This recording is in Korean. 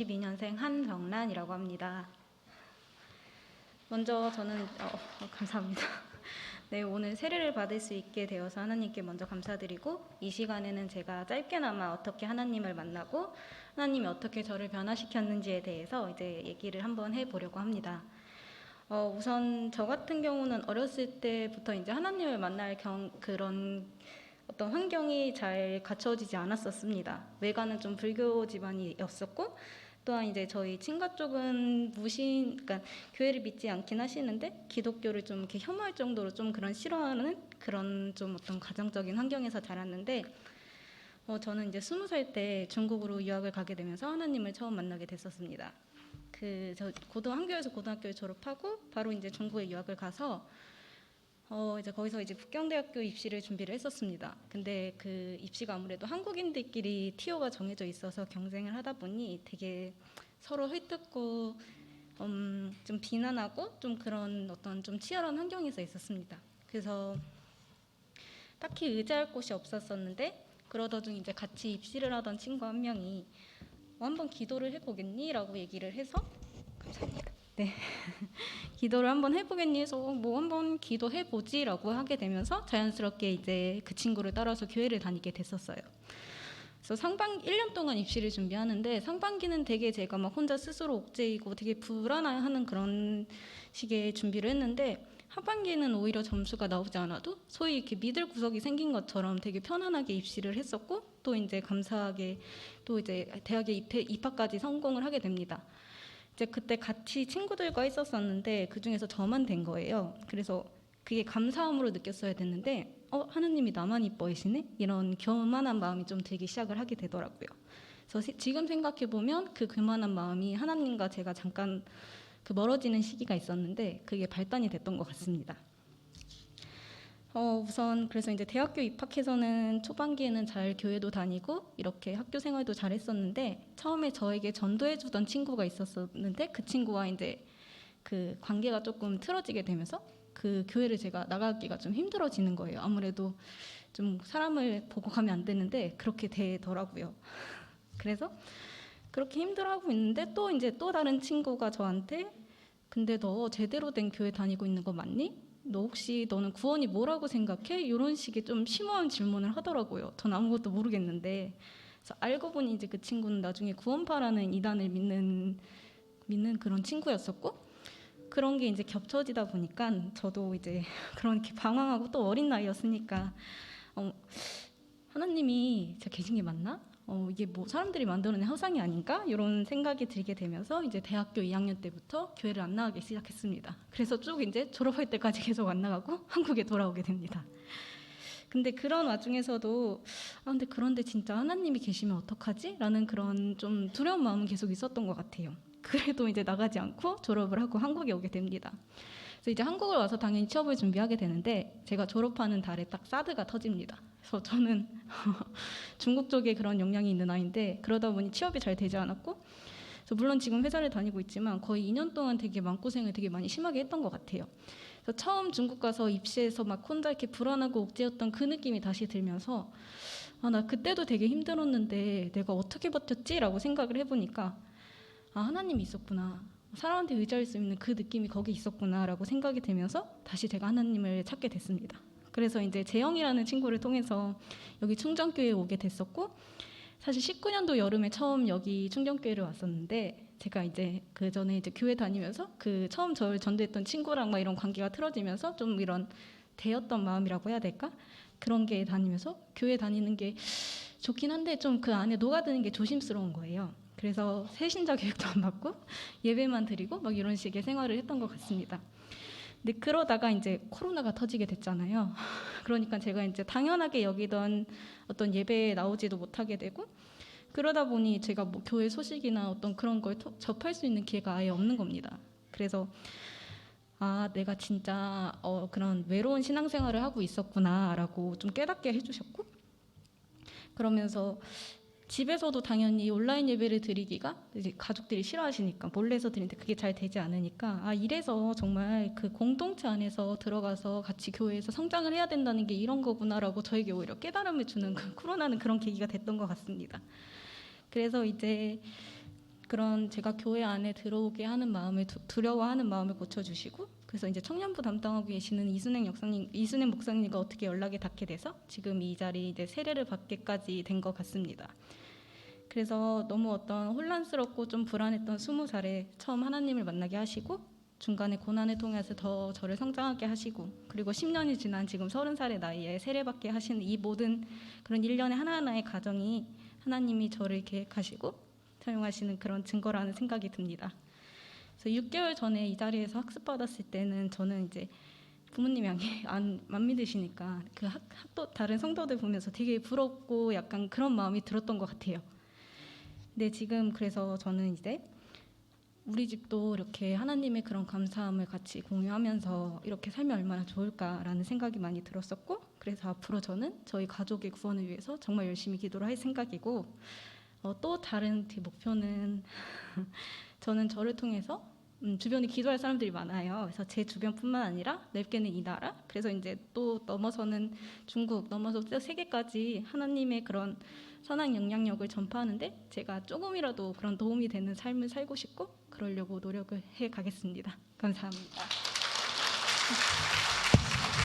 2022년생 한정란이라고 합니다. 먼저 저는 감사합니다. 네, 오늘 세례를 받을 수 있게 되어서 하나님께 먼저 감사드리고, 이 시간에는 제가 짧게나마 어떻게 하나님을 만나고 하나님이 어떻게 저를 변화시켰는지에 대해서 이제 얘기를 한번 해보려고 합니다. 우선 저 같은 경우는 어렸을 때부터 이제 하나님을 만날 그런 어떤 환경이 잘 갖춰지지 않았었습니다. 외가는 좀 불교 집안이었었고, 또한 이제 저희 친가 쪽은 그러니까 교회를 믿지 않긴 하시는데 기독교를 좀 이렇게 혐오할 정도로 좀 그런 싫어하는 그런 좀 어떤 가정적인 환경에서 자랐는데, 저는 이제 20살 때 중국으로 유학을 가게 되면서 하나님을 처음 만나게 됐었습니다. 저 한교에서 고등학교를 졸업하고 바로 이제 중국에 유학을 가서 이제 거기서 이제 북경대학교 입시를 준비를 했었습니다. 근데 그 입시가 아무래도 한국인들끼리 티오가 정해져 있어서 경쟁을 하다 보니 되게 서로 헐뜯고 좀 비난하고 좀 그런 어떤 좀 치열한 환경에서 있었습니다. 그래서 딱히 의지할 곳이 없었었는데, 그러다 중 이제 같이 입시를 하던 친구 한 명이 한번 기도를 해보겠니? 라고 얘기를 해서, 감사합니다. 네. 기도를 한번 해보겠니 해서 한번 기도해보지 라고 하게 되면서 자연스럽게 이제 그 친구를 따라서 교회를 다니게 됐었어요. 그래서 1년 동안 입시를 준비하는데, 상반기는 되게 제가 막 혼자 스스로 옥죄이고 되게 불안해하는 그런 식의 준비를 했는데, 하반기는 오히려 점수가 나오지 않아도 소위 이렇게 믿을 구석이 생긴 것처럼 되게 편안하게 입시를 했었고, 또 이제 감사하게 또 이제 대학에 입학까지 성공을 하게 됩니다. 이제 그때 같이 친구들과 있었었는데 그 중에서 저만 된 거예요. 그래서 그게 감사함으로 느꼈어야 됐는데 하나님이 나만 이뻐하시네? 이런 교만한 마음이 좀 들기 시작을 하게 되더라고요. 그래서 지금 생각해보면 그 교만한 마음이 하나님과 제가 잠깐 멀어지는 시기가 있었는데 그게 발단이 됐던 것 같습니다. 우선 그래서 이제 대학교 입학해서는 초반기에는 잘 교회도 다니고 이렇게 학교 생활도 잘 했었는데, 처음에 저에게 전도해주던 친구가 있었는데 그 친구와 이제 그 관계가 조금 틀어지게 되면서 그 교회를 제가 나가기가 좀 힘들어지는 거예요. 아무래도 좀 사람을 보고 가면 안 되는데 그렇게 되더라고요. 그래서 그렇게 힘들어하고 있는데 또 이제 또 다른 친구가 저한테 근데 너 제대로 된 교회 다니고 있는 거 맞니? 너 혹시 너는 구원이 뭐라고 생각해? 이런 식의 좀 심오한 질문을 하더라고요. 전 아무것도 모르겠는데. 그래서 알고 보니 이제 그 친구는 나중에 구원파라는 이단을 믿는 그런 친구였었고, 그런 게 이제 겹쳐지다 보니까 저도 이제 그렇게 방황하고 또 어린 나이였으니까 하나님이 진짜 계신 게 맞나? 이게 뭐 사람들이 만들어낸 허상이 아닌가? 이런 생각이 들게 되면서 이제 대학교 2학년 때부터 교회를 안 나가기 시작했습니다. 그래서 쭉 이제 졸업할 때까지 계속 안 나가고 한국에 돌아오게 됩니다. 근데 그런 와중에서도 근데 그런데 진짜 하나님이 계시면 어떡하지? 라는 그런 좀 두려운 마음은 계속 있었던 것 같아요. 그래도 이제 나가지 않고 졸업을 하고 한국에 오게 됩니다. 그래서 이제 한국을 와서 당연히 취업을 준비하게 되는데, 제가 졸업하는 달에 딱 사드가 터집니다. 그래서 저는 중국 쪽에 그런 영향이 있는 아이인데, 그러다 보니 취업이 잘 되지 않았고, 그래서 물론 지금 회사를 다니고 있지만 거의 2년 동안 되게 마음고생을 되게 많이 심하게 했던 것 같아요. 그래서 처음 중국 가서 입시에서 막 혼자 이렇게 불안하고 옥죄였던 그 느낌이 다시 들면서 나 그때도 되게 힘들었는데 내가 어떻게 버텼지? 라고 생각을 해보니까 하나님이 있었구나. 사람한테 의지할 수 있는 그 느낌이 거기 있었구나라고 생각이 들면서 다시 제가 하나님을 찾게 됐습니다. 그래서 이제 재영이라는 친구를 통해서 여기 충정교회에 오게 됐었고, 사실 19년도 여름에 처음 여기 충정교회를 왔었는데, 제가 이제 그 전에 이제 교회 다니면서 그 처음 저를 전도했던 친구랑 막 이런 관계가 틀어지면서 좀 이런 대였던 마음이라고 해야 될까? 그런 게 다니면서 교회 다니는 게 좋긴 한데 좀 그 안에 녹아드는 게 조심스러운 거예요. 그래서 새신자 교육도 안 받고 예배만 드리고 막 이런 식의 생활을 했던 것 같습니다. 근데 그러다가 이제 코로나가 터지게 됐잖아요. 그러니까 제가 이제 당연하게 여기던 어떤 예배에 나오지도 못하게 되고, 그러다 보니 제가 뭐 교회 소식이나 어떤 그런 걸 접할 수 있는 기회가 아예 없는 겁니다. 그래서 내가 진짜 그런 외로운 신앙생활을 하고 있었구나라고 좀 깨닫게 해주셨고, 그러면서 집에서도 당연히 온라인 예배를 드리기가 이제 가족들이 싫어하시니까 몰래서 드리는데 그게 잘 되지 않으니까 이래서 정말 그 공동체 안에서 들어가서 같이 교회에서 성장을 해야 된다는 게 이런 거구나라고 저에게 오히려 깨달음을 주는 코로나는 그런 계기가 됐던 것 같습니다. 그래서 이제 그런 제가 교회 안에 들어오게 하는 마음을 두려워하는 마음을 고쳐주시고, 그래서 이제 청년부 담당하고 계시는 이순행 목사님과 어떻게 연락이 닿게 돼서 지금 이 자리 이제 세례를 받게까지 된 것 같습니다. 그래서 너무 어떤 혼란스럽고 좀 불안했던 20살에 처음 하나님을 만나게 하시고, 중간에 고난을 통해서 더 저를 성장하게 하시고, 그리고 10년이 지난 지금 30살의 나이에 세례받게 하시는 이 모든 그런 일련의 하나하나의 과정이 하나님이 저를 계획하시고 사용하시는 그런 증거라는 생각이 듭니다. 그래서 6개월 전에 이 자리에서 학습받았을 때는 저는 이제 부모님이 안 믿으시니까 그 학도 다른 성도들 보면서 되게 부럽고 약간 그런 마음이 들었던 것 같아요. 근데 지금 그래서 저는 이제 우리 집도 이렇게 하나님의 그런 감사함을 같이 공유하면서 이렇게 살면 얼마나 좋을까라는 생각이 많이 들었었고, 그래서 앞으로 저는 저희 가족의 구원을 위해서 정말 열심히 기도를 할 생각이고, 또 다른 목표는 저는 저를 통해서 주변에 기도할 사람들이 많아요. 그래서 제 주변뿐만 아니라 넓게는 이 나라, 그래서 이제 또 넘어서는 중국, 넘어서 세계까지 하나님의 그런 선한 영향력을 전파하는데 제가 조금이라도 그런 도움이 되는 삶을 살고 싶고 그러려고 노력을 해 가겠습니다. 감사합니다.